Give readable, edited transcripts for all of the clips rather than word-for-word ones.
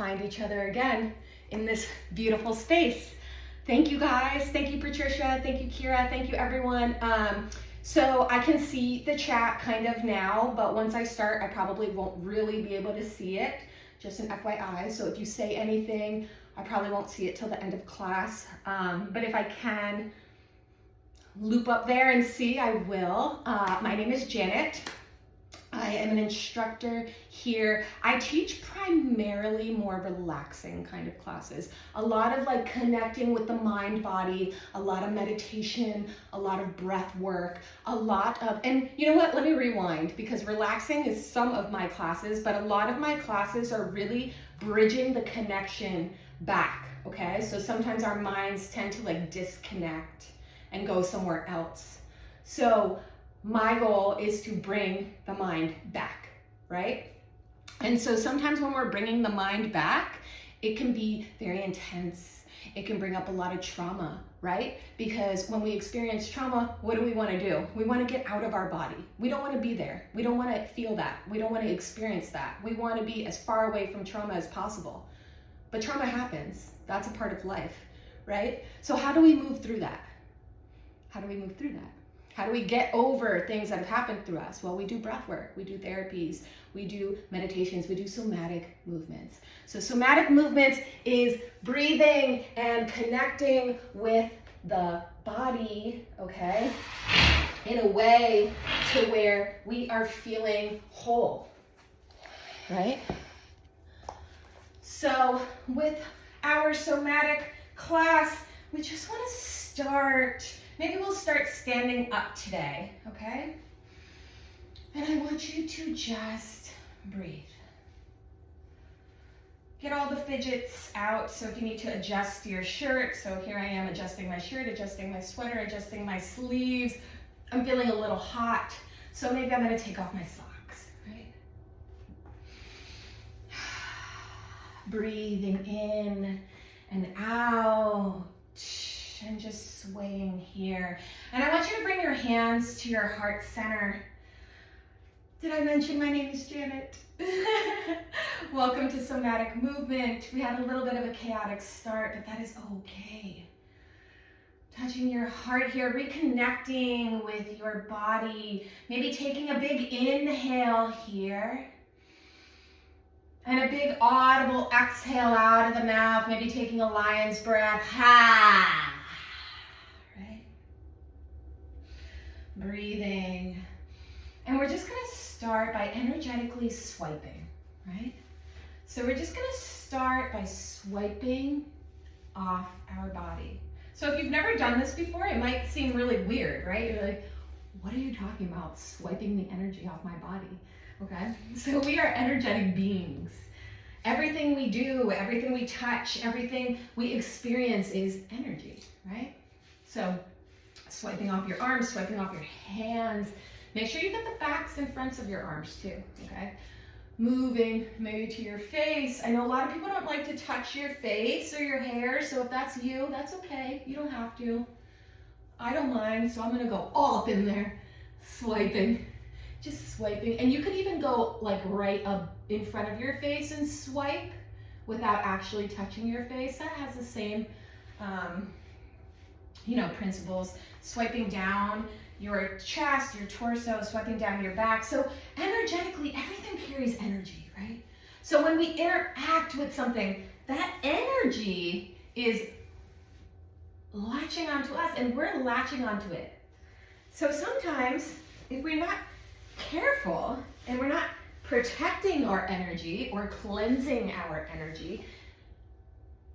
find each other again in this beautiful space. Thank you guys. Thank you, Patricia. Thank you, Kira. Thank you, everyone. So I can see the chat kind of now, but once I start, I probably won't really be able to see it. Just an FYI. So if you say anything, I probably won't see it till the end of class. But if I can loop up there and see, I will. My name is Janet. I am an instructor here. I teach primarily more relaxing kind of classes. A lot of like connecting with the mind body, a lot of meditation, a lot of breath work, a lot of, and you know what, let me rewind, because relaxing is some of my classes, but a lot of my classes are really bridging the connection back, okay? So sometimes our minds tend to like disconnect and go somewhere else. So my goal is to bring the mind back, right? And so sometimes when we're bringing the mind back, it can be very intense. It can bring up a lot of trauma, right? Because when we experience trauma, what do we want to do? We want to get out of our body. We don't want to be there. We don't want to feel that. We don't want to experience that. We want to be as far away from trauma as possible. But trauma happens. That's a part of life, right? So how do we move through that? How do we move through that? How do we get over things that have happened through us? Well, we do breath work, we do therapies, we do meditations, we do somatic movements. So somatic movements is breathing and connecting with the body, okay, in a way to where we are feeling whole, right? So with our somatic class, we just want to start. Maybe we'll start standing up today, okay? And I want you to just breathe. Get all the fidgets out. So if you need to adjust your shirt, so here I am adjusting my shirt, adjusting my sweater, adjusting my sleeves. I'm feeling a little hot, so maybe I'm gonna take off my socks, right? Breathing in and out. And just swaying here. And I want you to bring your hands to your heart center. Did I mention my name is Janet? Welcome to Somatic Movement. We had a little bit of a chaotic start, but that is okay. Touching your heart here, reconnecting with your body. Maybe taking a big inhale here. And a big audible exhale out of the mouth. Maybe taking a lion's breath. Ha! Breathing. And we're just going to start by energetically swiping, right? So we're just going to start by swiping off our body. So if you've never done this before, it might seem really weird, right? You're like, what are you talking about? Swiping the energy off my body, okay? So we are energetic beings. Everything we do, everything we touch, everything we experience is energy, right? So swiping off your arms, swiping off your hands. Make sure you get the backs and fronts of your arms too, okay? Moving maybe to your face. I know a lot of people don't like to touch your face or your hair, so if that's you, that's okay. You don't have to. I don't mind, so I'm gonna go all up in there, swiping, just swiping. And you could even go like right up in front of your face and swipe without actually touching your face. That has the same principles. Swiping down your chest, your torso, swiping down your back. So energetically, everything carries energy, right? So when we interact with something, that energy is latching onto us and we're latching onto it. So sometimes if we're not careful and we're not protecting our energy or cleansing our energy,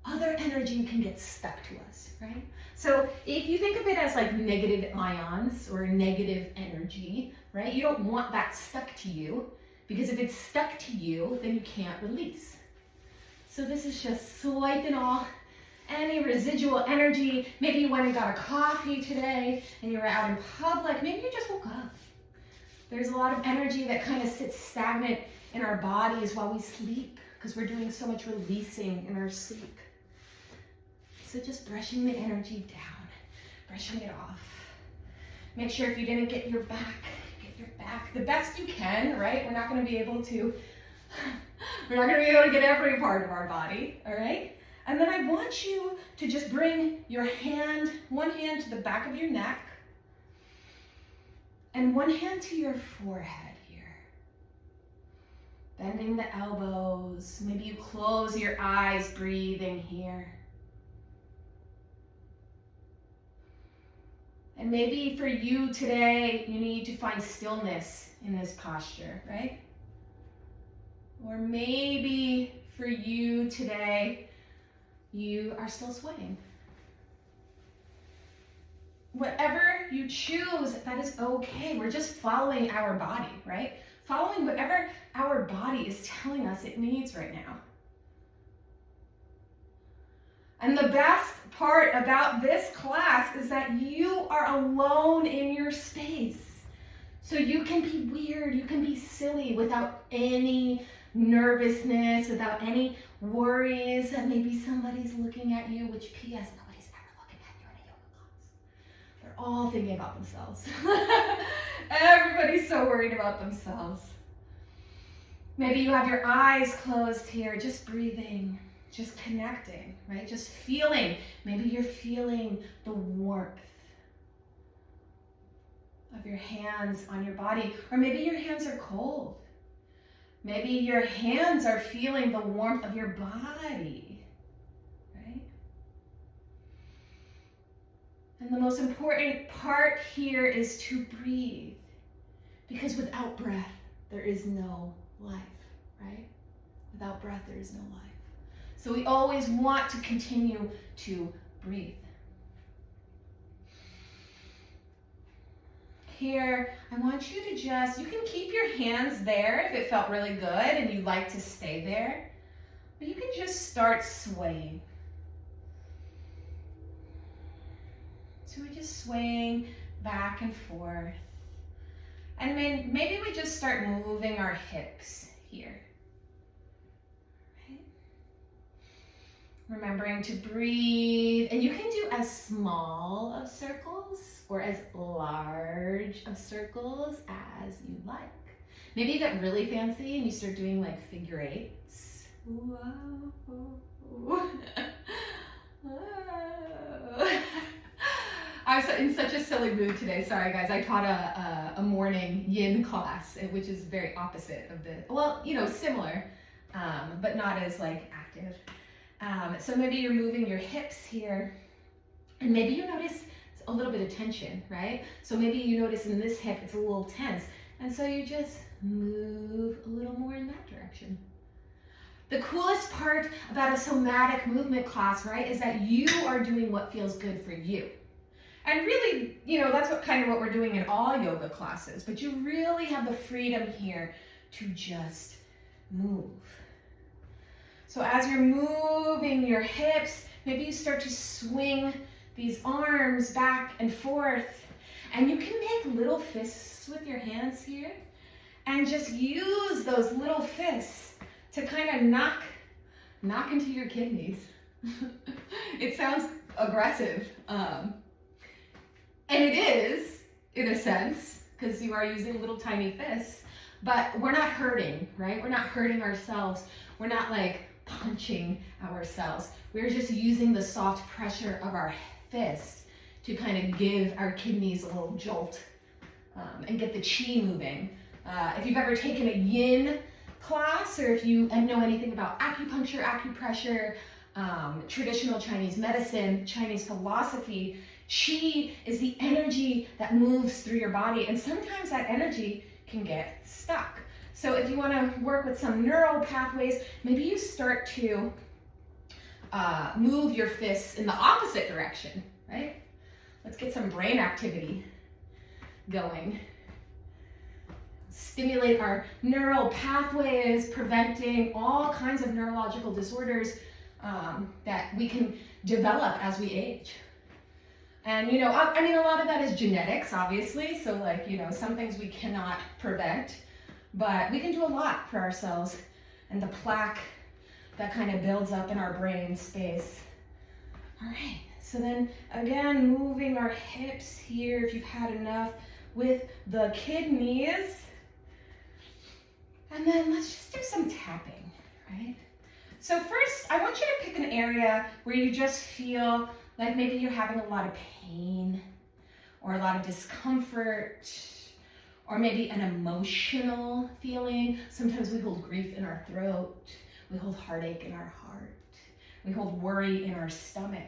other energy can get stuck to us, right? So if you think of it as like negative ions or negative energy, right? You don't want that stuck to you, because if it's stuck to you, then you can't release. So this is just swiping off any residual energy. Maybe you went and got a coffee today and you were out in public. Maybe you just woke up. There's a lot of energy that kind of sits stagnant in our bodies while we sleep, because we're doing so much releasing in our sleep. So just brushing the energy down, brushing it off. Make sure if you didn't get your back the best you can, right? We're not going to be able to We're not gonna be able to get every part of our body, all right? And then I want you to just bring your hand, one hand to the back of your neck, and one hand to your forehead here. Bending the elbows. Maybe you close your eyes, breathing here. And maybe for you today, you need to find stillness in this posture, right? Or maybe for you today, you are still swaying. Whatever you choose, that is okay. We're just following our body, right? Following whatever our body is telling us it needs right now. And the best part about this class is that you are alone in your space. So you can be weird, you can be silly without any nervousness, without any worries that maybe somebody's looking at you, which P.S. nobody's ever looking at you in a yoga class. They're all thinking about themselves. Everybody's so worried about themselves. Maybe you have your eyes closed here, just breathing. Just connecting, right? Just feeling. Maybe you're feeling the warmth of your hands on your body. Or maybe your hands are cold. Maybe your hands are feeling the warmth of your body, right? And the most important part here is to breathe. Because without breath, there is no life, right? Without breath, there is no life. So we always want to continue to breathe. Here, I want you to just, you can keep your hands there if it felt really good and you like to stay there. But you can just start swaying. So we're just swaying back and forth. And then maybe we just start moving our hips here. Remembering to breathe, and you can do as small of circles or as large of circles as you like. Maybe you get really fancy and you start doing like figure eights. Whoa. I was in such a silly mood today. Sorry guys, I taught a morning yin class, which is very opposite of the, well, you know, similar, but not as like active. So maybe you're moving your hips here, and maybe you notice a little bit of tension, right? So maybe you notice in this hip, it's a little tense. And so you just move a little more in that direction. The coolest part about a somatic movement class, right, is that you are doing what feels good for you. And really, you know, that's what we're doing in all yoga classes, but you really have the freedom here to just move. So as you're moving your hips, maybe you start to swing these arms back and forth. And you can make little fists with your hands here. And just use those little fists to kind of knock into your kidneys. It sounds aggressive. And it is, in a sense, because you are using little tiny fists. But we're not hurting, right? We're not hurting ourselves. We're not like punching ourselves. We're just using the soft pressure of our fist to kind of give our kidneys a little jolt and get the chi moving. If you've ever taken a yin class, or if you know anything about acupuncture, acupressure, traditional Chinese medicine, Chinese philosophy, chi is the energy that moves through your body, and sometimes that energy can get stuck. So if you want to work with some neural pathways, maybe you start to move your fists in the opposite direction, right? Let's get some brain activity going. Stimulate our neural pathways, preventing all kinds of neurological disorders that we can develop as we age. And, you know, I mean, a lot of that is genetics, obviously. So like, you know, some things we cannot prevent, but we can do a lot for ourselves and the plaque that kind of builds up in our brain space. All right, so then again, moving our hips here if you've had enough with the kidneys. And then let's just do some tapping, right? So first, I want you to pick an area where you just feel like maybe you're having a lot of pain or a lot of discomfort or maybe an emotional feeling. Sometimes we hold grief in our throat. We hold heartache in our heart. We hold worry in our stomach.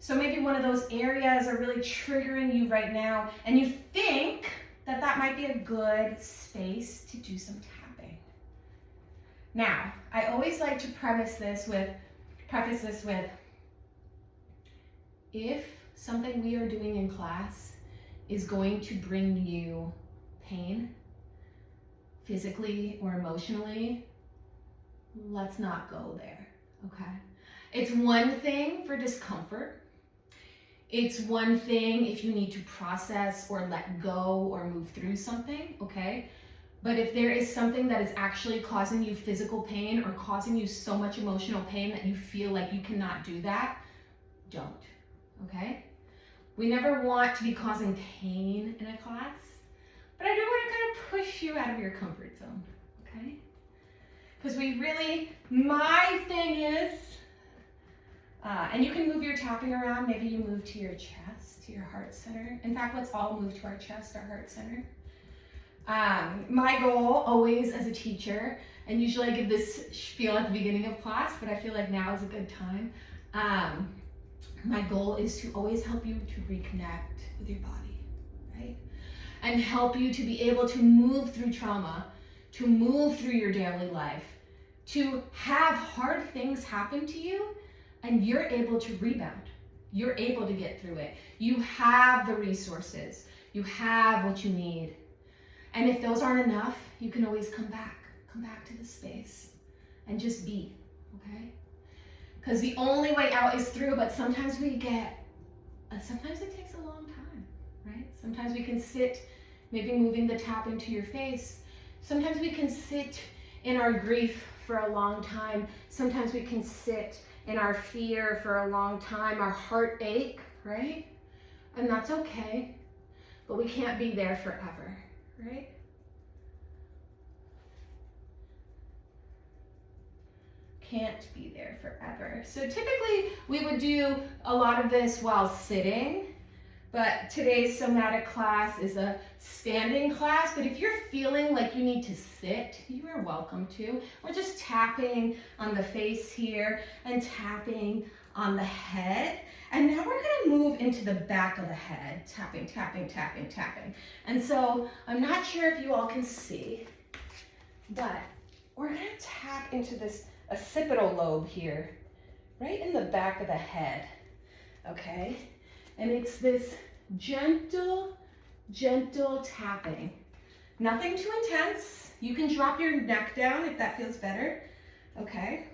So maybe one of those areas are really triggering you right now, and you think that that might be a good space to do some tapping. Now, I always like to preface this with, if something we are doing in class is going to bring you pain, physically or emotionally, let's not go there, okay? It's one thing for discomfort. It's one thing if you need to process or let go or move through something, okay? But if there is something that is actually causing you physical pain or causing you so much emotional pain that you feel like you cannot do that, don't, okay? We never want to be causing pain in a class, but I do want to kind of push you out of your comfort zone, okay? Because my thing is, and you can move your tapping around. Maybe you move to your chest, to your heart center. In fact, let's all move to our chest, our heart center. My goal always as a teacher, and usually I give this spiel at the beginning of class, but I feel like now is a good time. My goal is to always help you to reconnect with your body, right? And help you to be able to move through trauma, to move through your daily life, to have hard things happen to you, and you're able to rebound. You're able to get through it. You have the resources. You have what you need. And if those aren't enough, you can always come back to the space and just be, okay? Because the only way out is through, but sometimes it takes a long time, right? Sometimes we can sit, maybe moving the tap into your face. Sometimes we can sit in our grief for a long time. Sometimes we can sit in our fear for a long time, our heartache, right? And that's okay, but we can't be there forever, right? Can't be there forever. So typically we would do a lot of this while sitting, but today's somatic class is a standing class. But if you're feeling like you need to sit, you are welcome to. We're just tapping on the face here and tapping on the head. And now we're gonna move into the back of the head, tapping, tapping, tapping, tapping. And so I'm not sure if you all can see, but we're gonna tap into this occipital lobe here, right in the back of the head, okay? And it's this gentle tapping. Nothing too intense. You can drop your neck down if that feels better, okay?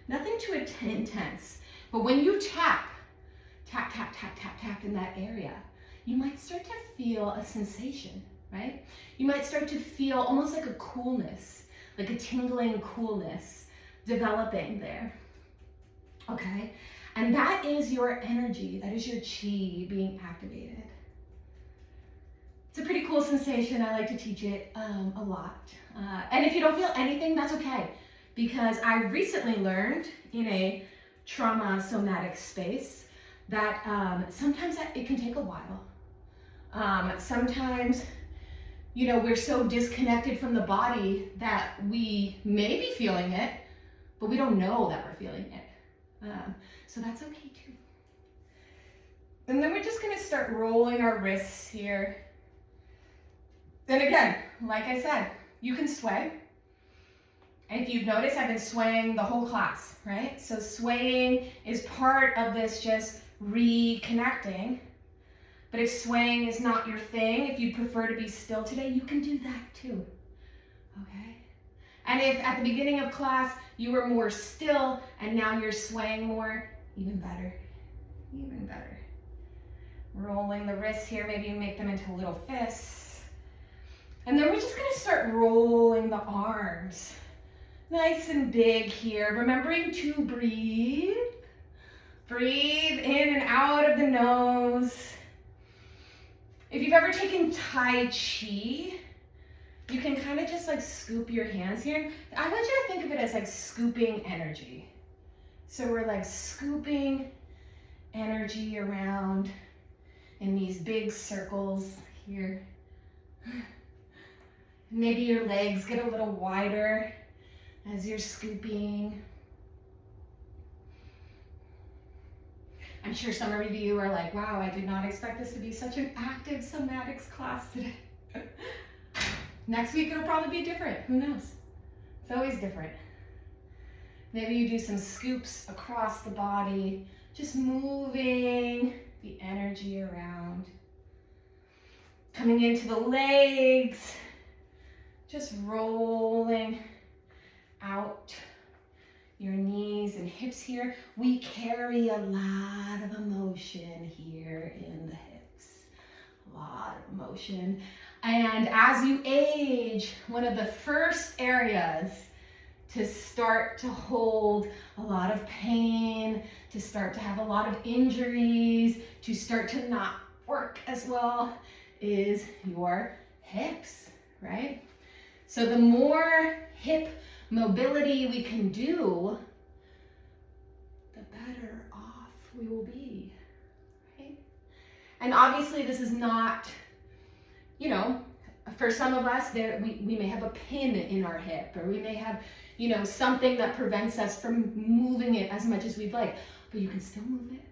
Nothing too intense. But when you tap in that area, you might start to feel a sensation, right? You might start to feel almost like a coolness, like a tingling coolness developing there, okay? And that is your energy, that is your chi being activated. It's a pretty cool sensation. I like to teach it a lot. And if you don't feel anything, that's okay. Because I recently learned in a trauma somatic space that sometimes it can take a while. Sometimes, we're so disconnected from the body that we may be feeling it, but we don't know that we're feeling it. So that's okay too. And then we're just gonna start rolling our wrists here. Then again, like I said, you can sway. And if you've noticed, I've been swaying the whole class, right? So swaying is part of this just reconnecting. But if swaying is not your thing, if you prefer to be still today, you can do that too, okay? And if at the beginning of class you were more still and now you're swaying more, even better, even better. Rolling the wrists here, maybe you make them into little fists. And then we're just gonna start rolling the arms. Nice and big here, remembering to breathe. Breathe in and out of the nose. If you've ever taken Tai Chi, you can kind of just like scoop your hands here. I want you to think of it as like scooping energy. So we're like scooping energy around in these big circles here. Maybe your legs get a little wider as you're scooping. I'm sure some of you are like, wow, I did not expect this to be such an active somatics class today. Next week it'll probably be different, who knows? It's always different. Maybe you do some scoops across the body, just moving the energy around. Coming into the legs, just rolling out your knees and hips here. We carry a lot of emotion here in the hips. A lot of emotion. And as you age, one of the first areas to start to hold a lot of pain, to start to have a lot of injuries, to start to not work as well is your hips, right? So the more hip mobility we can do, the better off we will be, right? And obviously this is not, you know, for some of us, we may have a pin in our hip, or we may have, you know, something that prevents us from moving it as much as we'd like, but you can still move it,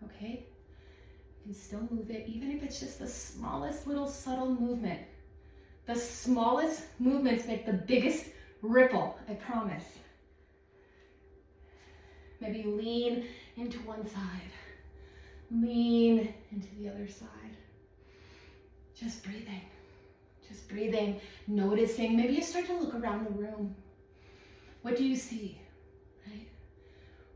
okay? You can still move it, even if it's just the smallest little subtle movement. The smallest movements make the biggest ripple, I promise. Maybe lean into one side, lean into the other side. Just breathing, noticing. Maybe you start to look around the room. What do you see, right?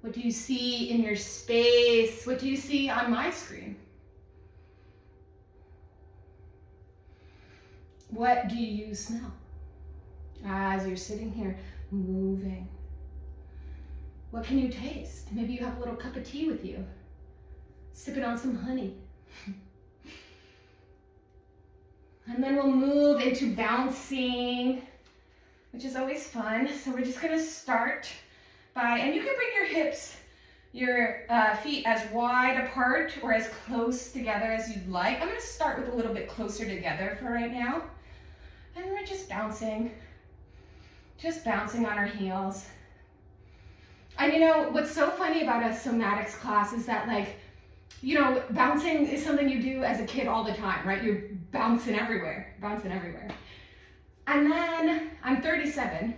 What do you see in your space? What do you see on my screen? What do you smell as you're sitting here moving? What can you taste? Maybe you have a little cup of tea with you, sipping on some honey. And then we'll move into bouncing, which is always fun. So we're just gonna start by, and you can bring your hips, your feet as wide apart or as close together as you'd like. I'm gonna start with a little bit closer together for right now. And we're just bouncing on our heels. And you know, what's so funny about a somatics class is that, like, you know, bouncing is something you do as a kid all the time, right? You're bouncing everywhere. And then I'm 37,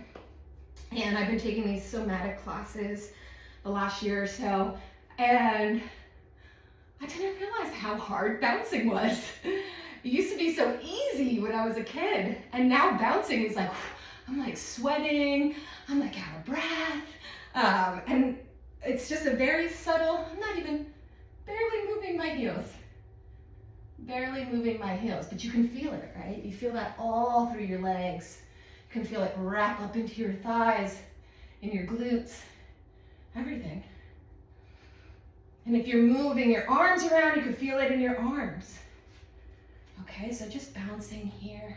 and I've been taking these somatic classes the last year or so, and I didn't realize how hard bouncing was. It used to be so easy when I was a kid, and now bouncing is like, I'm like sweating, I'm like out of breath, and it's just a very subtle, I'm not even barely moving my heels, but you can feel it, right? You feel that all through your legs. You can feel it wrap up into your thighs, in your glutes, everything. And if you're moving your arms around, you can feel it in your arms. Okay, so just bouncing here.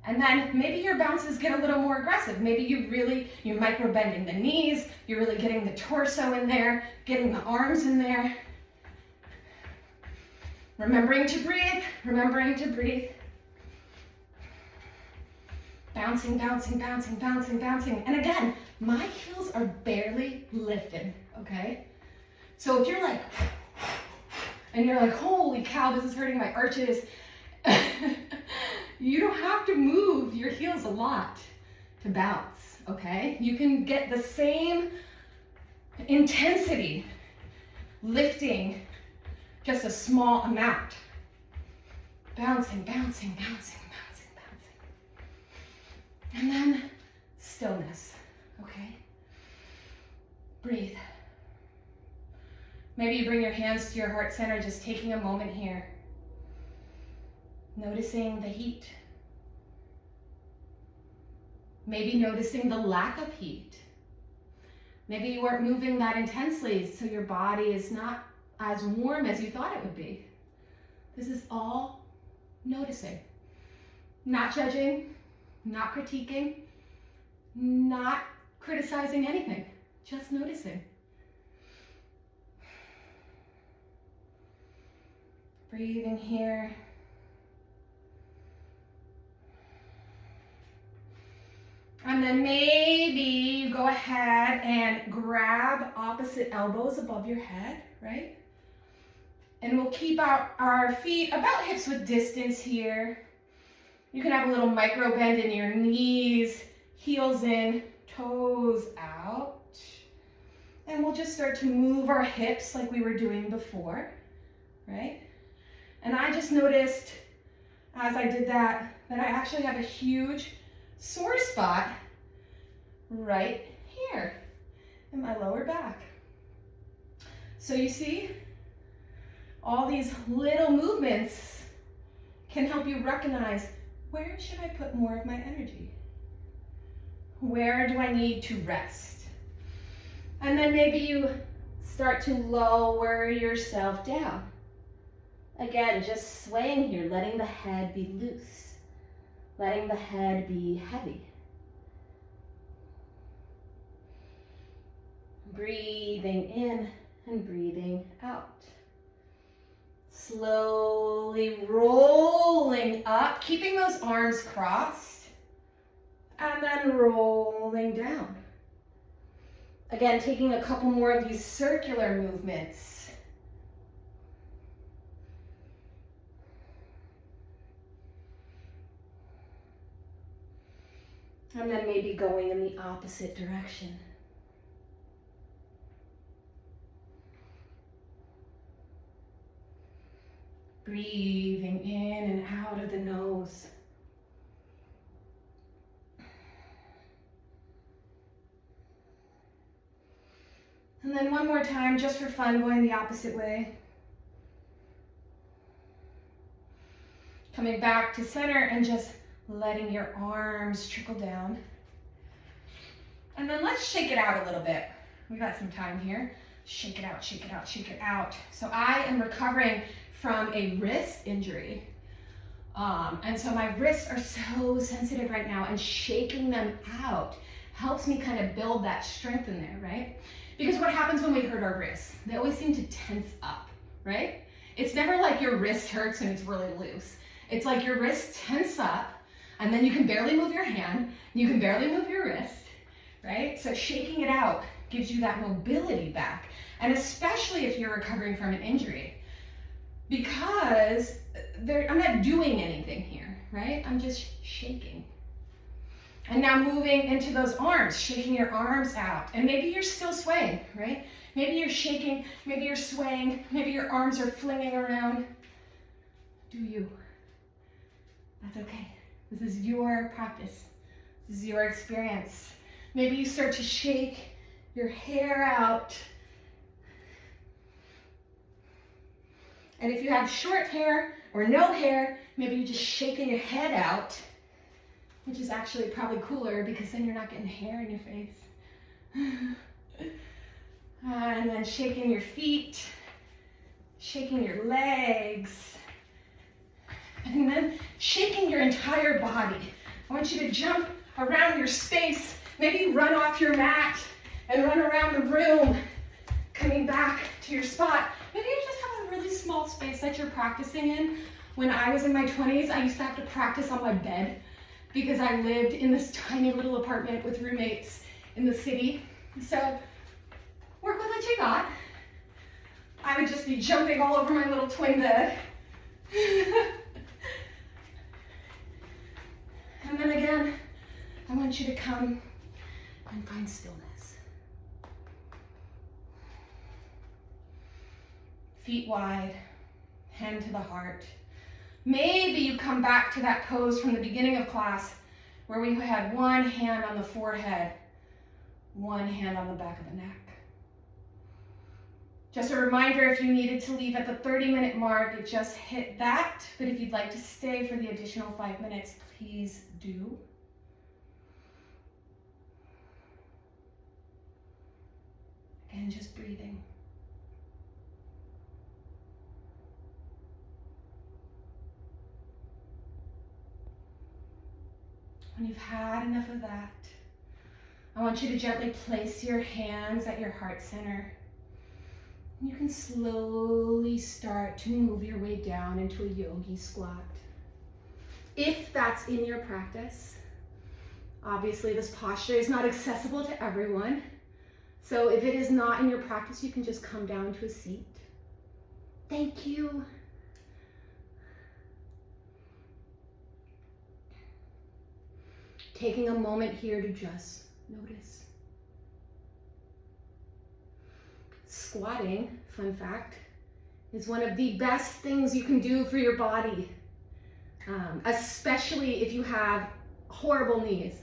And then maybe your bounces get a little more aggressive. Maybe you're micro bending the knees, you're really getting the torso in there, getting the arms in there. Remembering to breathe. Bouncing. And again, my heels are barely lifted, okay? So if you're like, and you're like, holy cow, this is hurting my arches, you don't have to move your heels a lot to bounce, okay? You can get the same intensity lifting just a small amount. Bouncing. And then stillness, okay? Breathe. Maybe you bring your hands to your heart center, just taking a moment here. Noticing the heat. Maybe noticing the lack of heat. Maybe you weren't moving that intensely, so your body is not as warm as you thought it would be. This is all noticing. Not judging, not critiquing, not criticizing anything, just noticing. Breathing here. And then maybe you go ahead and grab opposite elbows above your head, right? And we'll keep our feet about hips width distance here. You can have a little micro bend in your knees, heels in, toes out. And we'll just start to move our hips like we were doing before, right? And I just noticed as I did that I actually have a huge sore spot right here in my lower back. So you see, all these little movements can help you recognize, where should I put more of my energy? Where do I need to rest? And then maybe you start to lower yourself down. Again, just swaying here, letting the head be loose, letting the head be heavy. Breathing in and breathing out. Slowly rolling up, keeping those arms crossed, and then rolling down. Again, taking a couple more of these circular movements. And then maybe going in the opposite direction. Breathing in and out of the nose. And then one more time, just for fun, going the opposite way. Coming back to center and just letting your arms trickle down. And then let's shake it out a little bit. We got some time here. Shake it out, shake it out, shake it out. So I am recovering from a wrist injury. And so my wrists are so sensitive right now, and shaking them out helps me kind of build that strength in there, right? Because what happens when we hurt our wrists? They always seem to tense up, right? It's never like your wrist hurts and it's really loose. It's like your wrist tense up, and then you can barely move your hand, you can barely move your wrist, right? So shaking it out gives you that mobility back, and especially if you're recovering from an injury, because I'm not doing anything here, right? I'm just shaking. And now moving into those arms, shaking your arms out. And maybe you're still swaying, right? Maybe you're shaking, maybe you're swaying, maybe your arms are flinging around. Do you? That's okay. This is your practice. This is your experience. Maybe you start to shake your hair out. And if you have short hair or no hair, maybe you're just shaking your head out, which is actually probably cooler because then you're not getting hair in your face. And then shaking your feet, shaking your legs, and then shaking your entire body. I want you to jump around your space. Maybe you run off your mat and run around the room, coming back to your spot. Maybe you just have a really small space that you're practicing in. When I was in my 20s, I used to have to practice on my bed because I lived in this tiny little apartment with roommates in the city. So work with what you got. I would just be jumping all over my little twin bed. And then again, I want you to come and find stillness. Feet wide, hand to the heart. Maybe you come back to that pose from the beginning of class where we had one hand on the forehead, one hand on the back of the neck. Just a reminder, if you needed to leave at the 30-minute mark, it just hit that. But if you'd like to stay for the additional 5 minutes, please do. Again, just breathing. When you've had enough of that, I want you to gently place your hands at your heart center. You can slowly start to move your way down into a yogi squat. If that's in your practice, obviously this posture is not accessible to everyone. So if it is not in your practice, you can just come down to a seat. Thank you. Taking a moment here to just notice. Squatting, fun fact, is one of the best things you can do for your body, especially if you have horrible knees.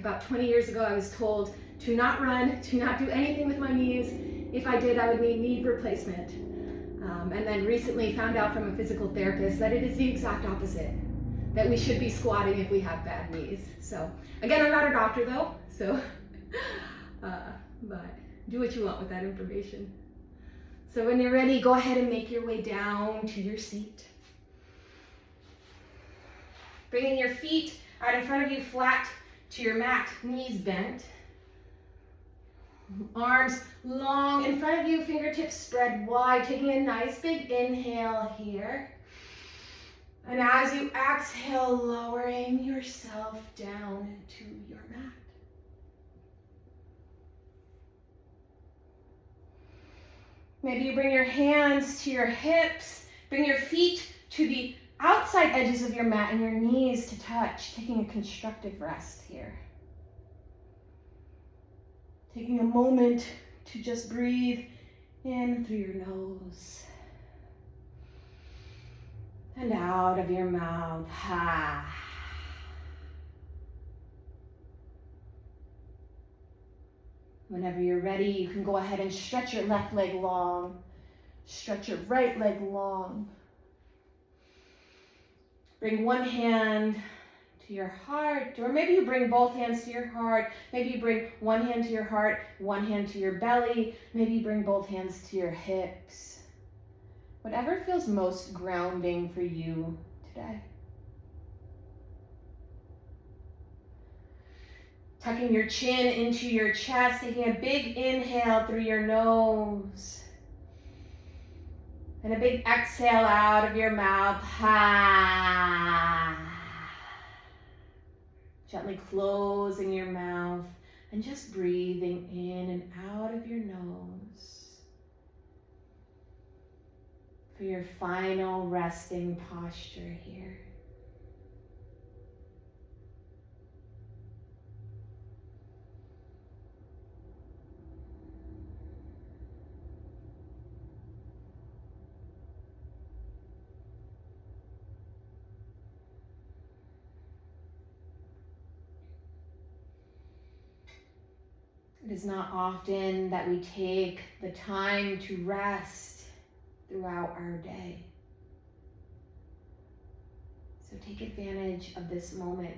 About 20 years ago, I was told to not run, to not do anything with my knees. If I did, I would need knee replacement. And then recently found out from a physical therapist that it is the exact opposite, that we should be squatting if we have bad knees. So again, I'm not a doctor though, so, but do what you want with that information. So when you're ready, go ahead and make your way down to your seat. Bringing your feet out in front of you, flat to your mat, knees bent. Arms long in front of you, fingertips spread wide, taking a nice big inhale here. And as you exhale, lowering yourself down to your mat. Maybe you bring your hands to your hips, bring your feet to the outside edges of your mat and your knees to touch, taking a constructive rest here. Taking a moment to just breathe in through your nose and out of your mouth. Ha. Whenever you're ready, you can go ahead and stretch your left leg long, stretch your right leg long. Bring one hand to your heart, or maybe you bring both hands to your heart. Maybe you bring one hand to your heart, one hand to your belly. Maybe you bring both hands to your hips. Whatever feels most grounding for you today. Tucking your chin into your chest, taking a big inhale through your nose. And a big exhale out of your mouth. Ha. Gently closing your mouth and just breathing in and out of your nose for your final resting posture here. It is not often that we take the time to rest throughout our day. So take advantage of this moment.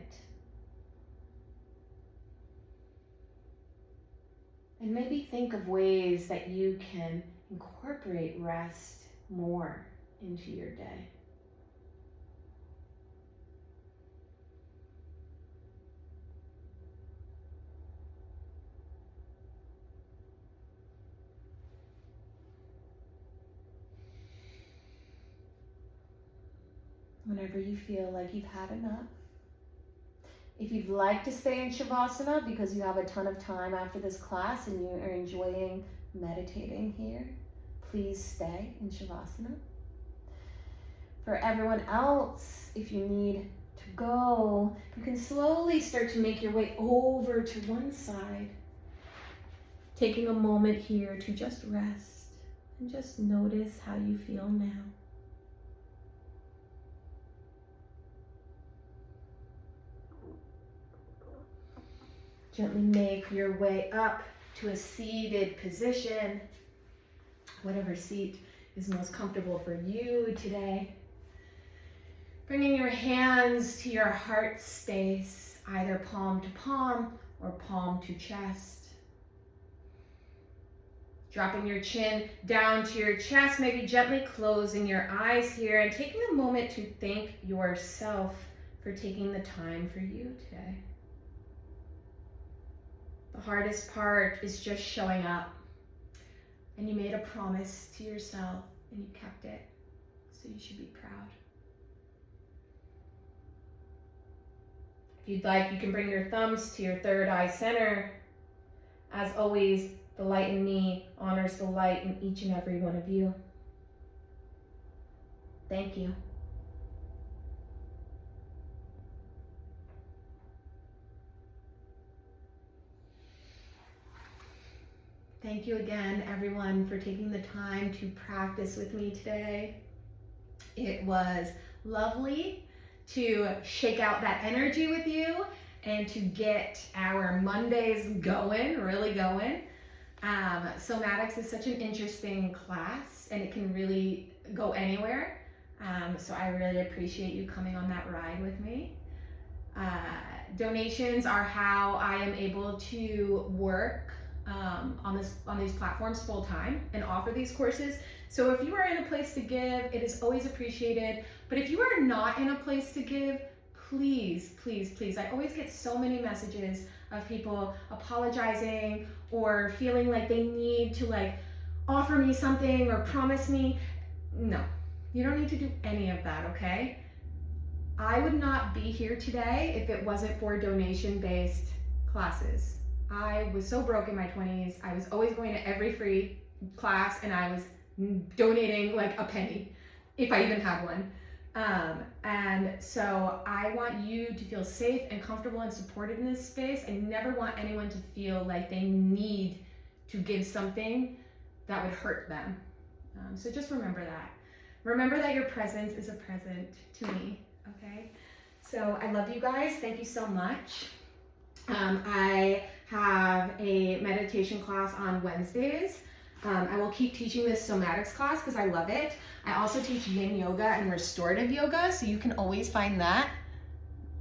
And maybe think of ways that you can incorporate rest more into your day. Whenever you feel like you've had enough. If you'd like to stay in Shavasana because you have a ton of time after this class and you are enjoying meditating here, please stay in Shavasana. For everyone else, if you need to go, you can slowly start to make your way over to one side, taking a moment here to just rest and just notice how you feel now. Gently make your way up to a seated position, whatever seat is most comfortable for you today. Bringing your hands to your heart space, either palm to palm or palm to chest. Dropping your chin down to your chest, maybe gently closing your eyes here and taking a moment to thank yourself for for taking the time for you today. The hardest part is just showing up. And you made a promise to yourself and you kept it. So you should be proud. If you'd like, you can bring your thumbs to your third eye center. As always, the light in me honors the light in each and every one of you. Thank you. Thank you again, everyone, for taking the time to practice with me today. It was lovely to shake out that energy with you and to get our Mondays going, really going. Somatics is such an interesting class and it can really go anywhere. So I really appreciate you coming on that ride with me. Donations are how I am able to work on these platforms full time and offer these courses. So if you are in a place to give, it is always appreciated. But if you are not in a place to give, please, please, please. I always get so many messages of people apologizing or feeling like they need to offer me something or promise me. No, you don't need to do any of that, okay? I would not be here today if it wasn't for donation-based classes. I was so broke in my 20s. I was always going to every free class and I was donating like a penny, if I even had one. And so I want you to feel safe and comfortable and supported in this space. I never want anyone to feel like they need to give something that would hurt them. So just remember that. Remember that your presence is a present to me, okay? So I love you guys. Thank you so much. I have a meditation class on Wednesdays. I will keep teaching this somatics class because I love it. I also teach yin yoga and restorative yoga, so you can always find that